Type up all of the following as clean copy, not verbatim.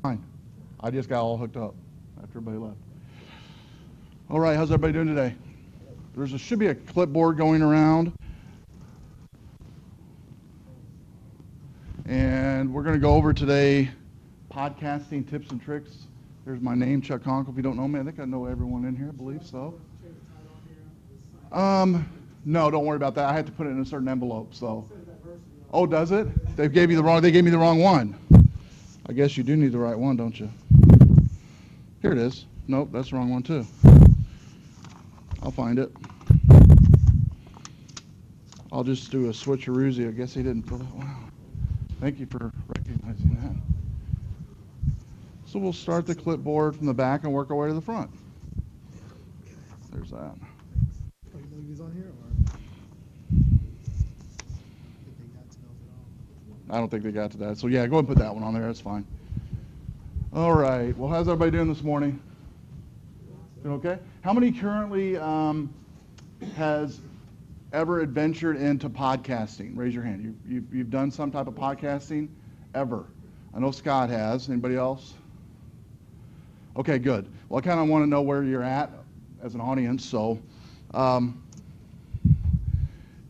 Fine. I just got all hooked up after everybody left. All right, how's everybody doing today? Should be a clipboard going around. And we're going to go over today podcasting tips and tricks. There's my name, Chuck Conkle. If you don't know me, I think I know everyone in here. I believe so. No, don't worry about that. I had to put it in a certain envelope. So, oh, does it? They gave me the wrong one. I guess you do need the right one, don't you? Here it is. Nope, that's the wrong one too. I'll find it. I'll just do a switcheroozy. I guess he didn't fill that one out. Thank you for recognizing that. So we'll start the clipboard from the back and work our way to the front. There's that. Oh, you know he was on here, or did they got to know it all? I don't think they got to that. So yeah, go ahead and put that one on there. That's fine. All right. Well, how's everybody doing this morning? Doing okay? How many currently has ever adventured into podcasting? Raise your hand. You've done some type of podcasting ever? I know Scott has. Anybody else? Okay, good. Well, I kind of want to know where you're at as an audience. So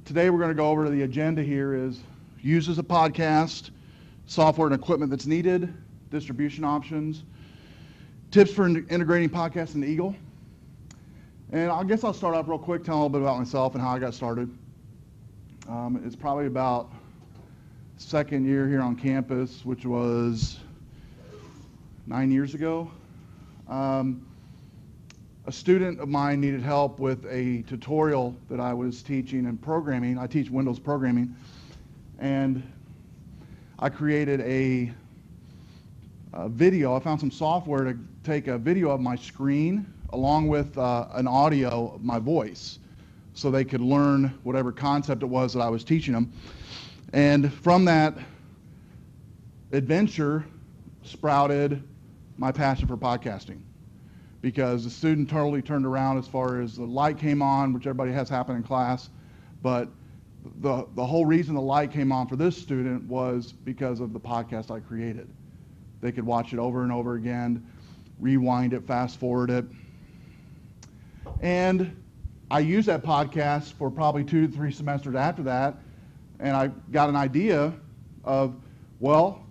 today we're going to go over to the agenda here is uses a podcast, software and equipment that's needed, distribution options, tips for integrating podcasts into Eagle. And I guess I'll start off real quick, telling a little bit about myself and how I got started. It's probably about second year here on campus, which was 9 years ago. A student of mine needed help with a tutorial that I was teaching in programming. I teach Windows programming. And I created a video. I found some software to take a video of my screen along with an audio of my voice so they could learn whatever concept it was that I was teaching them. And from that adventure sprouted my passion for podcasting, because the student totally turned around as far as the light came on, which everybody has happen in class, but the whole reason the light came on for this student was because of the podcast I created. They could watch it over and over again, rewind it, fast forward it. And I used that podcast for probably 2 to 3 semesters after that, and I got an idea of, well,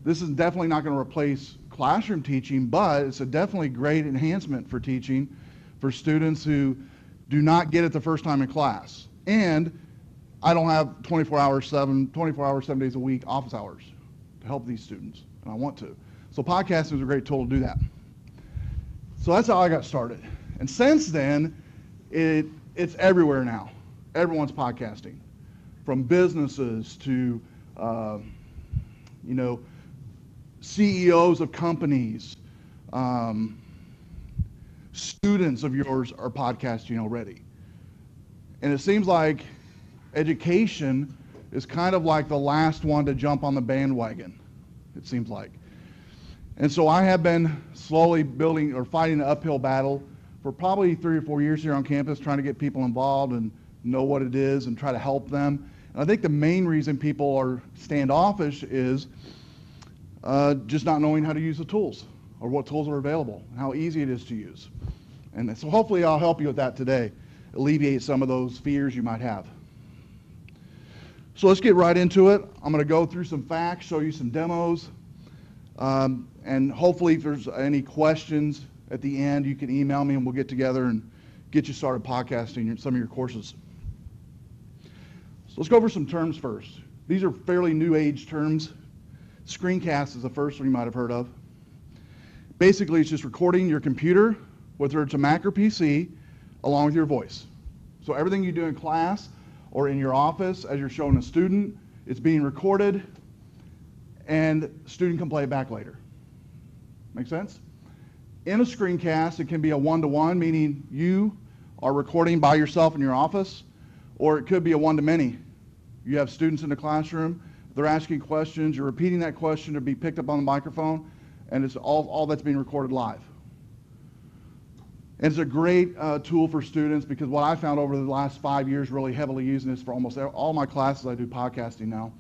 this is definitely not going to replace classroom teaching, but it's a definitely great enhancement for teaching for students who do not get it the first time in class. And I don't have 24 hours, 7 days a week office hours to help these students, and I want to. So podcasting is a great tool to do that. So that's how I got started. And since then, it's everywhere now. Everyone's podcasting, from businesses to CEOs of companies. Students of yours are podcasting already. And it seems like education is kind of like the last one to jump on the bandwagon, it seems like. And so I have been slowly building or fighting an uphill battle for probably 3 or 4 years here on campus, trying to get people involved and know what it is and try to help them. And I think the main reason people are standoffish is just not knowing how to use the tools or what tools are available and how easy it is to use. And so hopefully I'll help you with that today, alleviate some of those fears you might have. So let's get right into it. I'm going to go through some facts, show you some demos, and hopefully if there's any questions at the end, you can email me and we'll get together and get you started podcasting some of your courses. So let's go over some terms first. These are fairly new age terms. Screencast is the first one you might have heard of. Basically, it's just recording your computer, whether it's a Mac or PC, along with your voice. So everything you do in class or in your office as you're showing a student, it's being recorded, and the student can play it back later. Make sense? In a screencast, it can be a one-to-one, meaning you are recording by yourself in your office, or it could be a one-to-many. You have students in the classroom, they're asking questions, you're repeating that question to be picked up on the microphone, and it's all that's being recorded live. And it's a great tool for students, because what I found over the last 5 years really heavily using this for almost all my classes, I do podcasting now.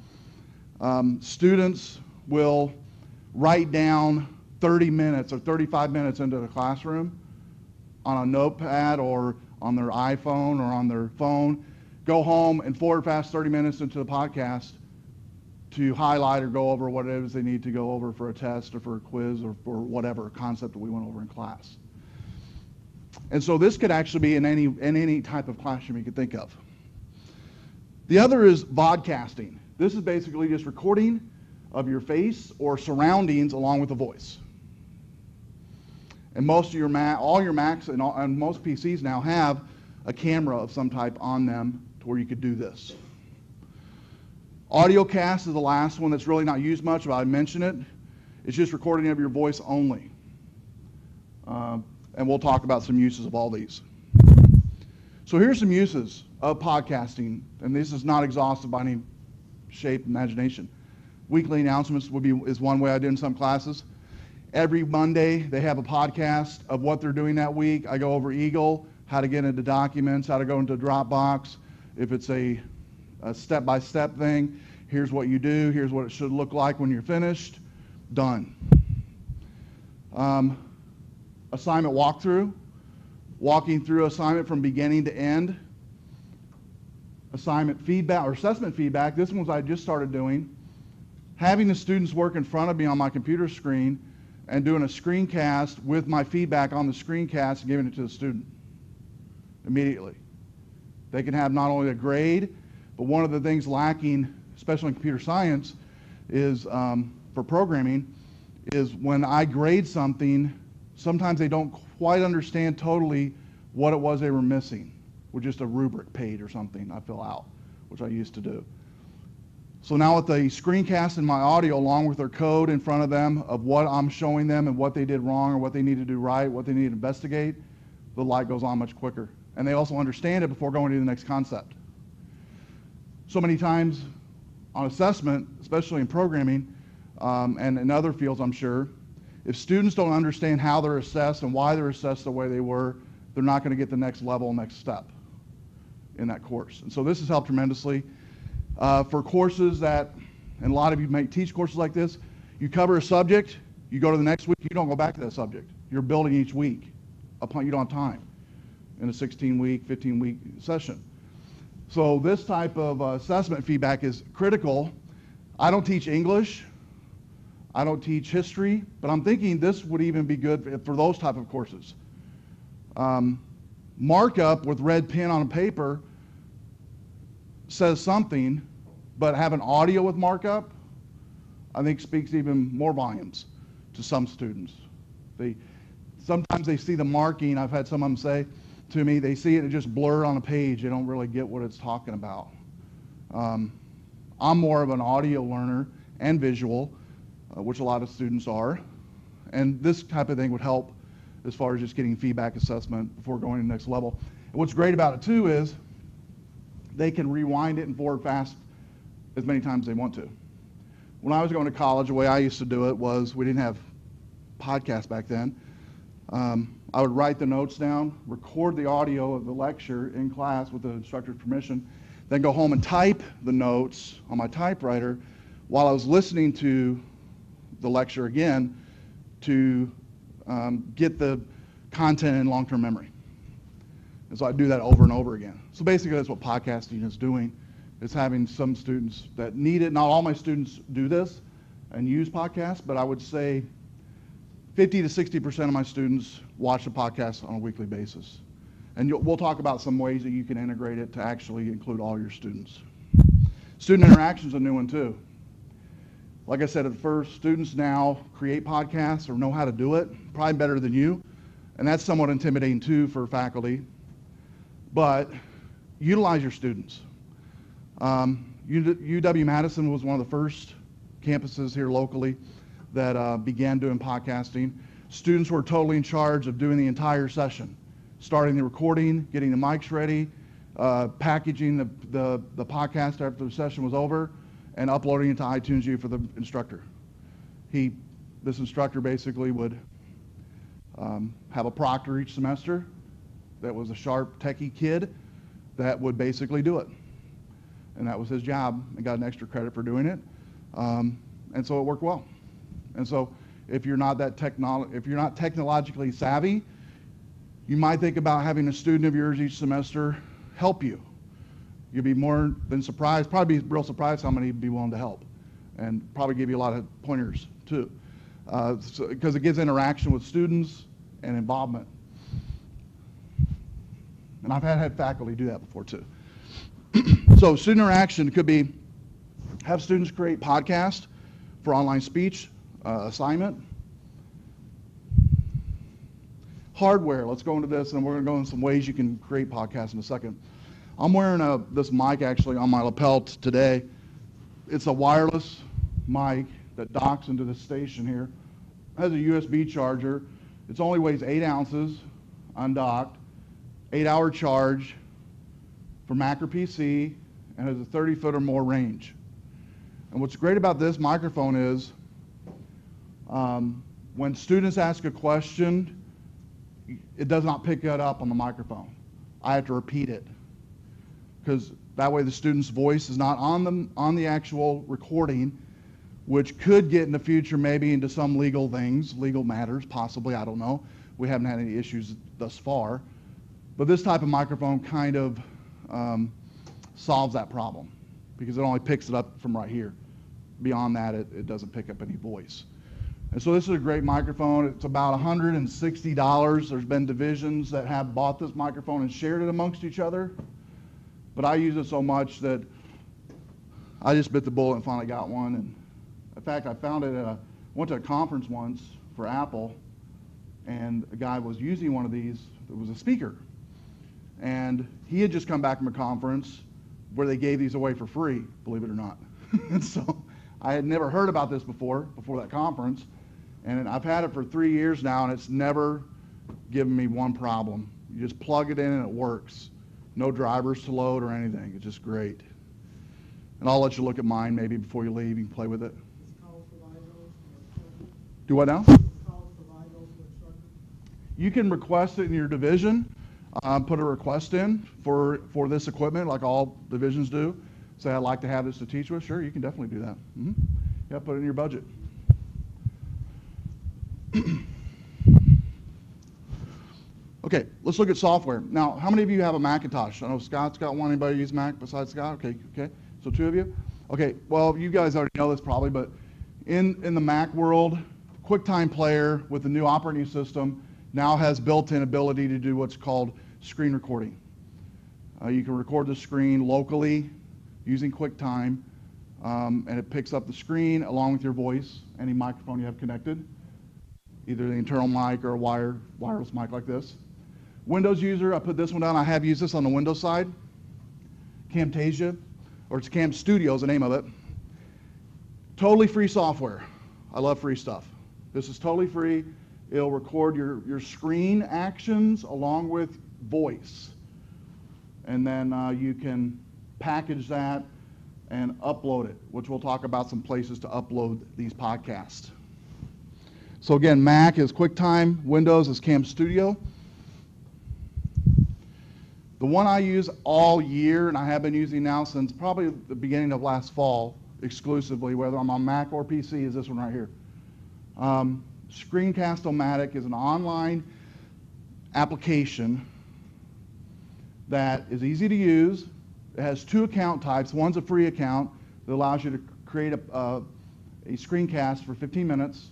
Students will write down 30 minutes or 35 minutes into the classroom on a notepad or on their iPhone or on their phone, go home and forward fast 30 minutes into the podcast to highlight or go over what it is they need to go over for a test or for a quiz or for whatever concept that we went over in class. And so this could actually be in any type of classroom you could think of. The other is vodcasting. This is basically just recording of your face or surroundings along with a voice. And most of your all your Macs and most PCs now have a camera of some type on them to where you could do this. AudioCast is the last one that's really not used much, but I mention it. It's just recording of your voice only. And we'll talk about some uses of all these. So here's some uses of podcasting, and this is not exhaustive by any shape, imagination. Weekly announcements is one way I do in some classes. Every Monday, they have a podcast of what they're doing that week. I go over Eagle, how to get into documents, how to go into Dropbox. If it's a step-by-step thing, here's what you do, here's what it should look like when you're finished. Done. Assignment walkthrough, walking through assignment from beginning to end. Assignment feedback or assessment feedback, this one's I just started doing. Having the students work in front of me on my computer screen and doing a screencast with my feedback on the screencast and giving it to the student immediately. They can have not only a grade, but one of the things lacking, especially in computer science, is for programming, is when I grade something, sometimes they don't quite understand totally what it was they were missing with just a rubric page or something I fill out, which I used to do. So now with the screencast and my audio along with their code in front of them of what I'm showing them and what they did wrong or what they need to do right, what they need to investigate, the light goes on much quicker. And they also understand it before going to the next concept. So many times on assessment, especially in programming and in other fields I'm sure, if students don't understand how they're assessed and why they're assessed the way they were, they're not going to get the next level, next step in that course. And so this has helped tremendously. For courses that, and a lot of you may teach courses like this, you cover a subject, you go to the next week, you don't go back to that subject. You're building each week. You don't have time in a 16-week, 15-week session. So this type of assessment feedback is critical. I don't teach English. I don't teach history, but I'm thinking this would even be good for those type of courses. Markup with red pen on a paper says something, but having audio with markup, I think speaks even more volumes to some students. Sometimes they see the marking, I've had some of them say to me, they see it just blur on a page, they don't really get what it's talking about. I'm more of an audio learner and visual, which a lot of students are, and this type of thing would help as far as just getting feedback assessment before going to the next level. And what's great about it too is they can rewind it and forward fast as many times as they want to. When I was going to college, the way I used to do it was, we didn't have podcasts back then. I would write the notes down, record the audio of the lecture in class with the instructor's permission, then go home and type the notes on my typewriter while I was listening to the lecture again to get the content in long-term memory. And so I do that over and over again. So basically that's what podcasting is doing, is having some students that need it. Not all my students do this and use podcasts, but I would say 50 to 60% of my students watch the podcast on a weekly basis. And we'll talk about some ways that you can integrate it to actually include all your students. Student interaction is a new one too. Like I said at first, students now create podcasts or know how to do it, probably better than you. And that's somewhat intimidating too for faculty. But utilize your students. UW-Madison was one of the first campuses here locally that began doing podcasting. Students were totally in charge of doing the entire session, starting the recording, getting the mics ready, packaging the podcast after the session was over, and uploading it to iTunes U for the instructor. This instructor basically would have a proctor each semester that was a sharp, techie kid that would basically do it. And that was his job, and got an extra credit for doing it. And so it worked well. And so if you're not technologically savvy, you might think about having a student of yours each semester help you. You'll be more than surprised, probably be real surprised how many would be willing to help, and probably give you a lot of pointers too, because it gives interaction with students and involvement. And I've had faculty do that before too. So student interaction could be have students create podcasts for online speech assignment. Hardware, let's go into this, and we're going to go in some ways you can create podcasts in a second. I'm wearing this mic actually on my lapel today. It's a wireless mic that docks into the station here. It has a USB charger. It only weighs 8 ounces undocked, 8-hour charge for Mac or PC, and has a 30-foot or more range. And what's great about this microphone is when students ask a question, it does not pick it up on the microphone. I have to repeat it, because that way the student's voice is not on the actual recording, which could get in the future maybe into some legal things, legal matters, possibly, I don't know. We haven't had any issues thus far. But this type of microphone kind of solves that problem, because it only picks it up from right here. Beyond that, it doesn't pick up any voice. And so this is a great microphone. It's about $160. There's been divisions that have bought this microphone and shared it amongst each other. But I use it so much that I just bit the bullet and finally got one. And in fact, I found it went to a conference once for Apple, and a guy was using one of these. It was a speaker. And he had just come back from a conference where they gave these away for free, believe it or not. And so I had never heard about this before that conference. And I've had it for 3 years now, and it's never given me one problem. You just plug it in and it works. No drivers to load or anything. It's just great. And I'll let you look at mine maybe before you leave. You can play with it. Do what now? You can request it in your division. Put a request in for this equipment, like all divisions do. Say, I'd like to have this to teach with. Sure, you can definitely do that. Mm-hmm. Yeah, put it in your budget. Okay, let's look at software. Now, how many of you have a Macintosh? I know Scott's got one. Anybody use Mac besides Scott? Okay. So 2 of you? Okay, well, you guys already know this probably, but in the Mac world, QuickTime Player with the new operating system now has built-in ability to do what's called screen recording. You can record the screen locally using QuickTime, and it picks up the screen along with your voice, any microphone you have connected, either the internal mic or a wireless mic like this. Windows user, I put this one down. I have used this on the Windows side. Camtasia, or it's Cam Studio is the name of it. Totally free software. I love free stuff. This is totally free. It'll record your screen actions along with voice. And then you can package that and upload it, which we'll talk about some places to upload these podcasts. So again, Mac is QuickTime, Windows is Cam Studio. The one I use all year, and I have been using now since probably the beginning of last fall exclusively, whether I'm on Mac or PC, is this one right here. Screencastomatic is an online application that is easy to use. It has 2 account types. One's a free account that allows you to create a screencast for 15 minutes,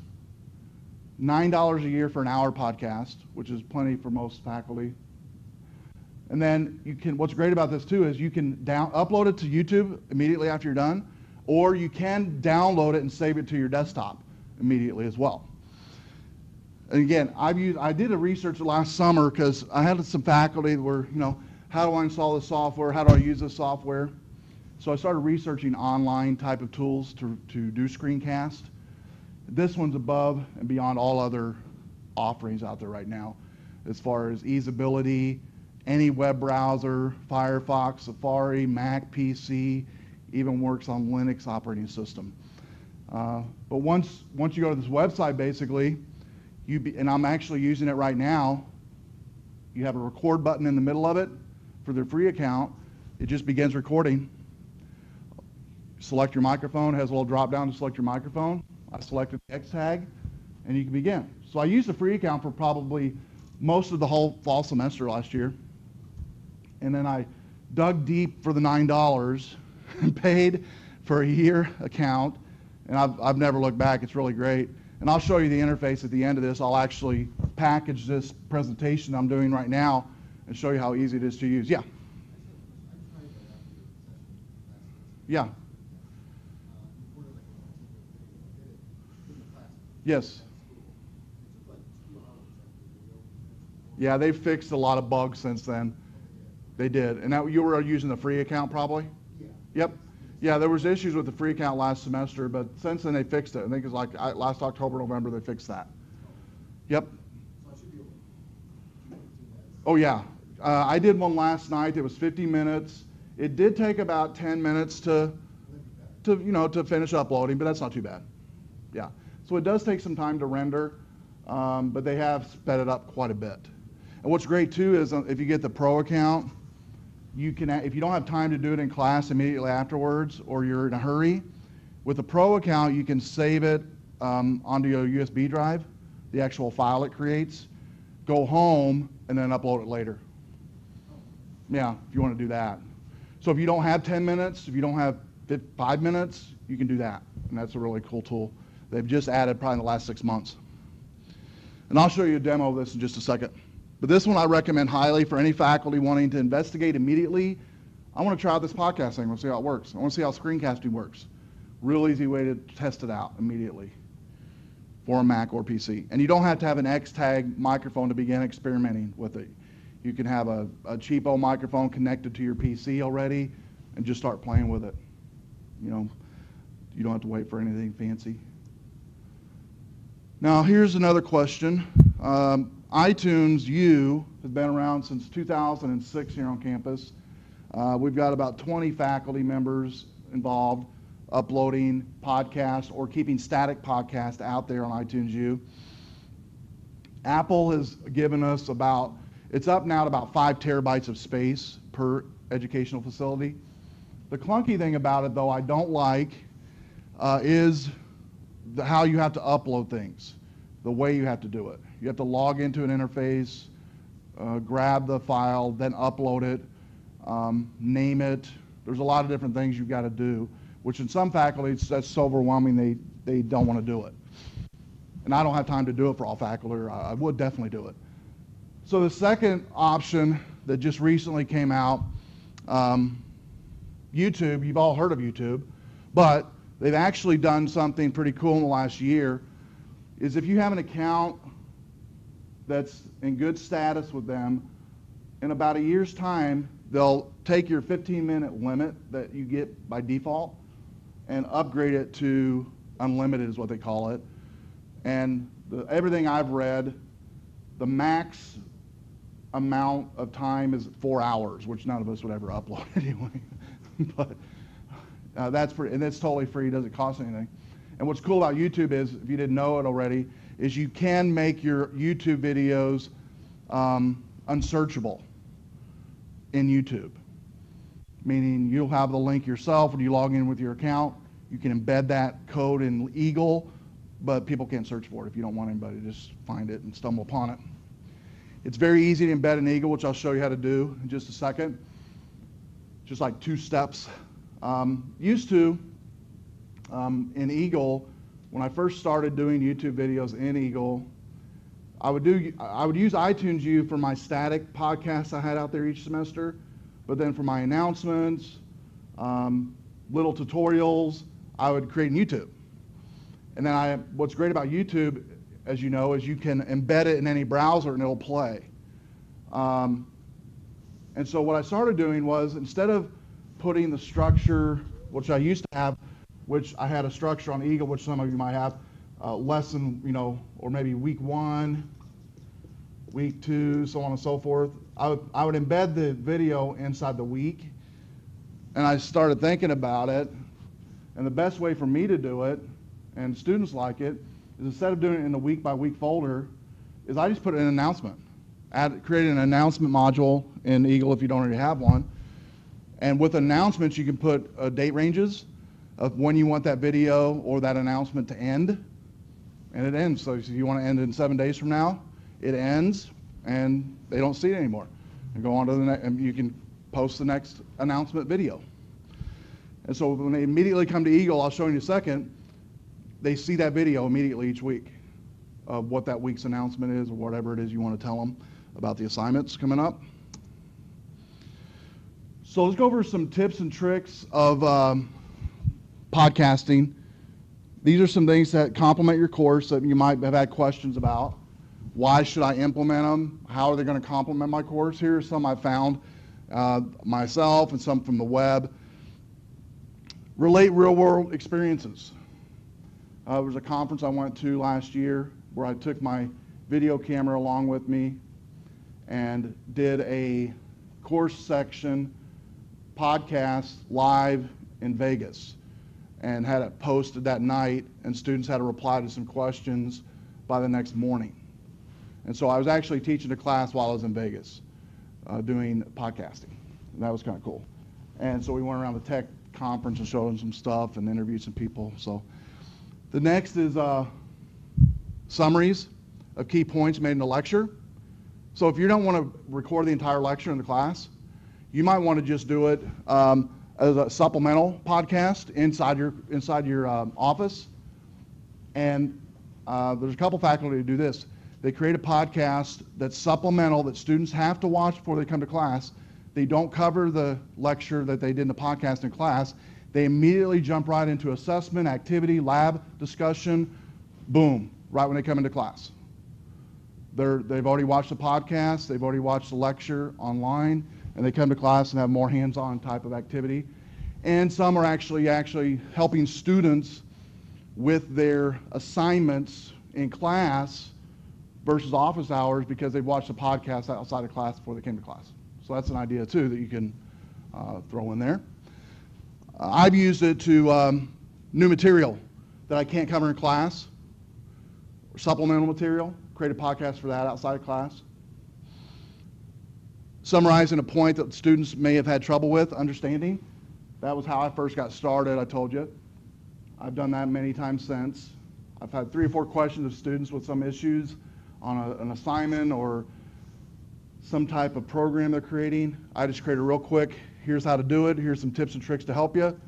$9 a year for an hour podcast, which is plenty for most faculty. And then what's great about this too is you can upload it to YouTube immediately after you're done, or you can download it and save it to your desktop immediately as well. And again, I did a research last summer because I had some faculty that were, how do I install this software? How do I use this software? So I started researching online type of tools to do screencast. This one's above and beyond all other offerings out there right now, as far as easeability, any web browser, Firefox, Safari, Mac, PC, even works on Linux operating system. But once you go to this website, basically, and I'm actually using it right now, you have a record button in the middle of it for the free account. It just begins recording. Select your microphone, it has a little drop down to select your microphone. I selected the X tag, and you can begin. So I used the free account for probably most of the whole fall semester last year. And then I dug deep for the $9 and paid for a year account. And I've never looked back. It's really great. And I'll show you the interface at the end of this. I'll actually package this presentation I'm doing right now and show you how easy it is to use. Yeah. Yeah. Yes. Yeah, they've fixed a lot of bugs since then. They did. And now you were using the free account probably? Yeah. Yep. Yeah, there was issues with the free account last semester, but since then they fixed it. I think it's like last October, November, they fixed that. Yep. Oh yeah. I did one last night. It was 50 minutes. It did take about 10 minutes to finish uploading, but that's not too bad. Yeah. So it does take some time to render, but they have sped it up quite a bit. And what's great too is if you get the pro account, you can, if you don't have time to do it in class immediately afterwards, or you're in a hurry, with the pro account you can save it onto your USB drive, the actual file it creates, go home, and then upload it later. Yeah, if you want to do that. So if you don't have 10 minutes, if you don't have 5 minutes, you can do that. And that's a really cool tool they've just added probably in the last 6 months. And I'll show you a demo of this in just a second. But this one I recommend highly for any faculty wanting to investigate immediately. I want to try out this podcast thing. I want to see how it works. I want to see how screencasting works. Real easy way to test it out immediately for a Mac or PC. And you don't have to have an X-Tag microphone to begin experimenting with it. You can have a cheapo microphone connected to your PC already and just start playing with it. You know, you don't have to wait for anything fancy. Now here's another question. iTunes U has been around since 2006 here on campus. We've got about 20 faculty members involved uploading podcasts or keeping static podcasts out there on iTunes U. Apple has given us it's up now to about 5 terabytes of space per educational facility. The clunky thing about it, though, I don't like is how you have to upload things, the way you have to do it. You have to log into an interface, grab the file, then upload it, name it. There's a lot of different things you've got to do, which in some faculties, that's so overwhelming they don't want to do it. And I don't have time to do it for all faculty, or I would definitely do it. So the second option that just recently came out, YouTube, you've all heard of YouTube, but they've actually done something pretty cool in the last year, is if you have an account that's in good status with them, in about a year's time, they'll take your 15-minute limit that you get by default and upgrade it to unlimited is what they call it. And everything I've read, the max amount of time is 4 hours, which none of us would ever upload anyway. But that's free, and it's totally free, it doesn't cost anything. And what's cool about YouTube is, if you didn't know it already, is you can make your YouTube videos unsearchable in YouTube. Meaning you'll have the link yourself when you log in with your account. You can embed that code in Eagle, but people can't search for it if you don't want anybody to just find it and stumble upon it. It's very easy to embed in Eagle, which I'll show you how to do in just a second. Just like 2 steps. Used to, in Eagle, when I first started doing YouTube videos in Eagle, I would use iTunes U for my static podcasts I had out there each semester, but then for my announcements, little tutorials, I would create in YouTube. And then what's great about YouTube, as you know, is you can embed it in any browser and it'll play. And so what I started doing was, instead of putting the structure, which I used to have, which I had a structure on Eagle, which some of you might have, lesson, or maybe week 1, week 2, so on and so forth. I would embed the video inside the week, and I started thinking about it, and the best way for me to do it, and students like it, is instead of doing it in the week-by-week folder, is I just put in an announcement. Create an announcement module in Eagle if you don't already have one, and with announcements you can put date ranges of when you want that video or that announcement to end. and it ends. So if you want to end in 7 days from now, it ends, and they don't see it anymore. And go on to the next, and you can post the next announcement video. And so when they immediately come to Eagle, I'll show you in a second, they see that video immediately each week of what that week's announcement is or whatever it is you want to tell them about the assignments coming up. So let's go over some tips and tricks of podcasting. These are some things that complement your course that you might have had questions about. Why should I implement them? How are they going to complement my course? Here are some I found myself and some from the web. Relate real-world experiences. There was a conference I went to last year where I took my video camera along with me and did a course section podcast live in Vegas and had it posted that night, and students had to reply to some questions by the next morning. And so I was actually teaching a class while I was in Vegas doing podcasting. And that was kind of cool. And so we went around the tech conference and showed them some stuff and interviewed some people. So the next is summaries of key points made in a lecture. So if you don't want to record the entire lecture in the class, you might want to just do it as a supplemental podcast inside your office. And there's a couple faculty who do this. They create a podcast that's supplemental that students have to watch before they come to class. They don't cover the lecture that they did in the podcast in class. They immediately jump right into assessment, activity, lab discussion, boom, right when they come into class. They've already watched the podcast, they've already watched the lecture online, and they come to class and have more hands-on type of activity. And some are actually helping students with their assignments in class versus office hours because they've watched the podcast outside of class before they came to class. So that's an idea too that you can throw in there. I've used it to new material that I can't cover in class, or supplemental material, create a podcast for that outside of class. Summarizing a point that students may have had trouble with understanding. That was how I first got started, I told you. I've done that many times since. I've had 3 or 4 questions of students with some issues on an assignment or some type of program they're creating. I just create a real quick, here's how to do it, here's some tips and tricks to help you.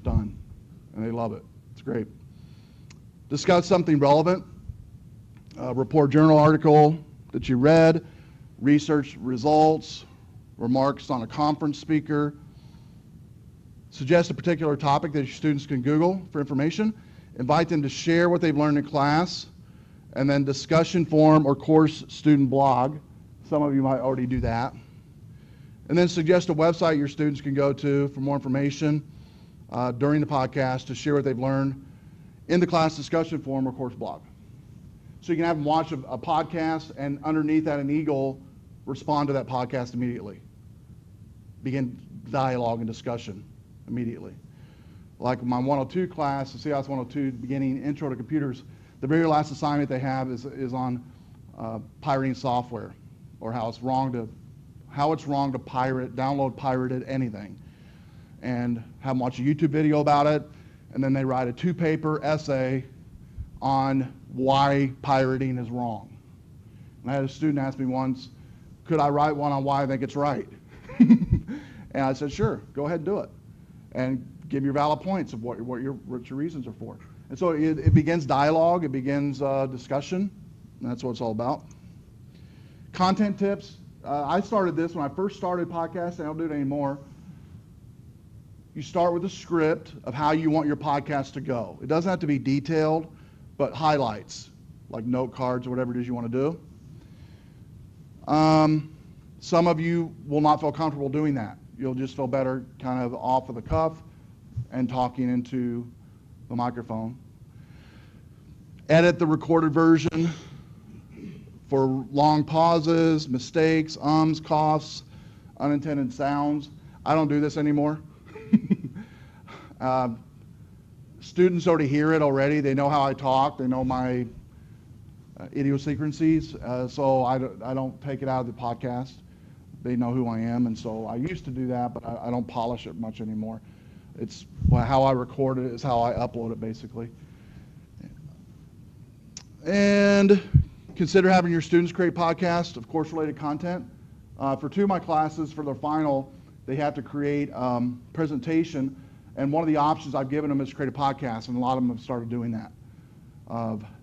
Done. And they love it. It's great. Discuss something relevant. Report journal article that you read, research results, remarks on a conference speaker. Suggest a particular topic that your students can Google for information. Invite them to share what they've learned in class, and then discussion forum or course student blog. Some of you might already do that. And then suggest a website your students can go to for more information during the podcast to share what they've learned in the class discussion forum or course blog. So you can have them watch a podcast, and underneath that, an Eagle respond to that podcast immediately. Begin dialogue and discussion immediately. Like my 102 class, the CIS 102 beginning intro to computers, the very last assignment they have is on pirating software, or how it's wrong to download pirated anything, and have them watch a YouTube video about it, and then they write a 2-paper essay on why pirating is wrong. And I had a student ask me once, could I write one on why I think it's right? And I said, sure, go ahead and do it. And give your valid points of what your reasons are for. And so it begins dialogue, it begins discussion, and that's what it's all about. Content tips. I started this when I first started podcasting. I don't do it anymore. You start with a script of how you want your podcast to go. It doesn't have to be detailed, but highlights, like note cards or whatever it is you want to do. Some of you will not feel comfortable doing that. You'll just feel better kind of off of the cuff and talking into the microphone. Edit the recorded version for long pauses, mistakes, ums, coughs, unintended sounds. I don't do this anymore. Students already hear it already. They know how I talk. They know my idiosyncrasies. So I don't take it out of the podcast. They know who I am, and so I used to do that, but I don't polish it much anymore. It's how I record it is how I upload it, basically. And consider having your students create podcasts of course-related content. For 2 of my classes, for their final, they have to create presentation, and one of the options I've given them is to create a podcast, and a lot of them have started doing that.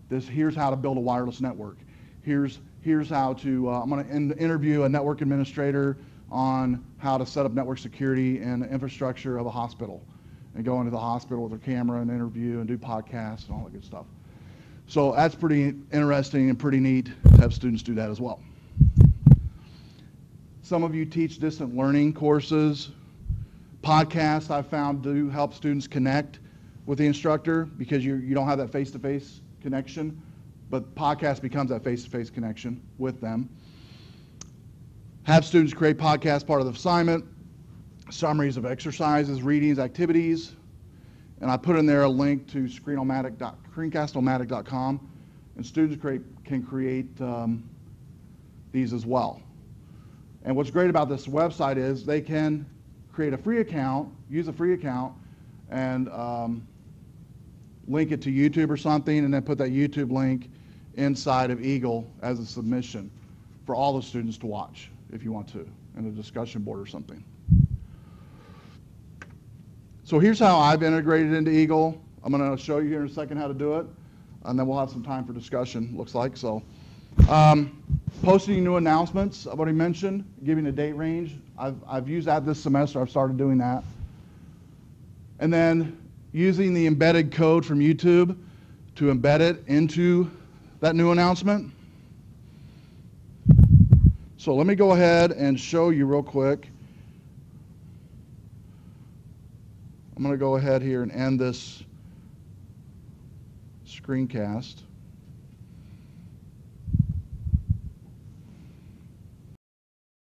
Here's how to build a wireless network. Here's how to, I'm going to interview a network administrator on how to set up network security and the infrastructure of a hospital, and go into the hospital with their camera and interview and do podcasts and all that good stuff. So that's pretty interesting and pretty neat to have students do that as well. Some of you teach distant learning courses. Podcasts, I've found, do help students connect with the instructor because you don't have that face-to-face connection, but podcast becomes that face-to-face connection with them. Have students create podcasts part of the assignment, summaries of exercises, readings, activities, and I put in there a link to screencastomatic.com, and students can create these as well. And what's great about this website is they can create a free account, use a free account, and link it to YouTube or something, and then put that YouTube link inside of Eagle as a submission for all the students to watch if you want to, in a discussion board or something. So here's how I've integrated into Eagle. I'm going to show you here in a second how to do it, and then we'll have some time for discussion, looks like. So, posting new announcements, I've already mentioned, giving a date range. I've used that this semester. I've started doing that. And then using the embedded code from YouTube to embed it into that new announcement. So let me go ahead and show you real quick. I'm going to go ahead here and end this screencast.